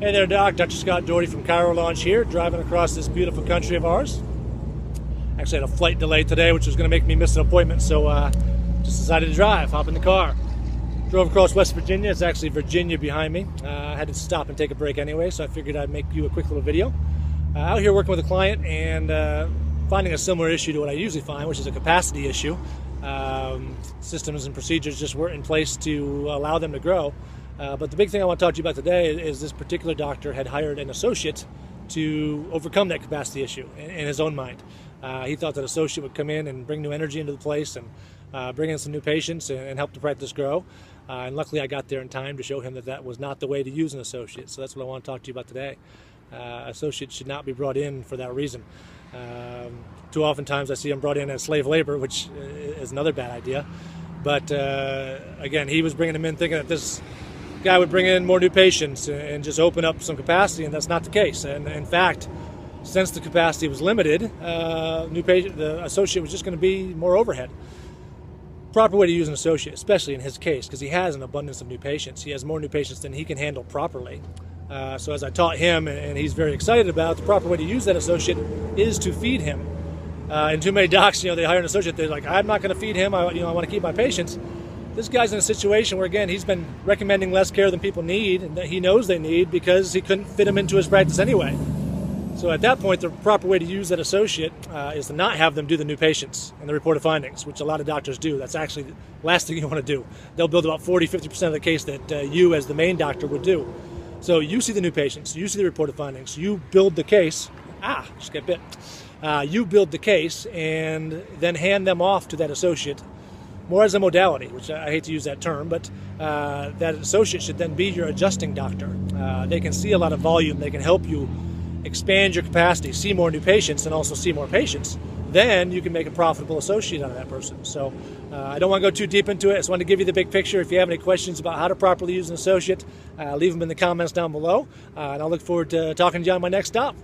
Hey there, Doc. Dr. Scott Doherty from Chiro Launch here, driving across this beautiful country of ours. Actually had a flight delay today, which was going to make me miss an appointment, so just decided to drive, hop in the car. Drove across West Virginia. It's actually Virginia behind me. I had to stop and take a break anyway, so I figured I'd make you a quick little video. Out here working with a client and finding a similar issue to what I usually find, which is a capacity issue. Systems and procedures just weren't in place to allow them to grow. But the big thing I want to talk to you about today is this particular doctor had hired an associate to overcome that capacity issue in his own mind. He thought that associate would come in and bring new energy into the place and bring in some new patients and help the practice grow. And luckily I got there in time to show him that that was not the way to use an associate. So that's what I want to talk to you about today. Associates should not be brought in for that reason. Too often times I see them brought in as slave labor, which is another bad idea. But again, he was bringing them in thinking that this guy would bring in more new patients and just open up some capacity, and that's not the case. And in fact, since the capacity was limited, the associate was just going to be more overhead. Proper way to use an associate, especially in his case, because he has an abundance of new patients. He has more new patients than he can handle properly. So as I taught him, and he's very excited about, the proper way to use that associate is to feed him. And too many docs, they hire an associate, they're like, I'm not going to feed him, I want to keep my patients. This guy's in a situation where, again, he's been recommending less care than people need, and that he knows they need because he couldn't fit them into his practice anyway. So at that point, the proper way to use that associate is to not have them do the new patients and the reported findings, which a lot of doctors do. That's actually the last thing you want to do. They'll build about 40-50% of the case that you, as the main doctor, would do. So you see the new patients, you see the reported findings, you build the case. Just got bit. You build the case and then hand them off to that associate, more as a modality, which I hate to use that term, but that associate should then be your adjusting doctor. They can see a lot of volume. They can help you expand your capacity, see more new patients, and also see more patients. Then you can make a profitable associate out of that person. So I don't want to go too deep into it. I just wanted to give you the big picture. If you have any questions about how to properly use an associate, leave them in the comments down below. And I'll look forward to talking to you on my next stop.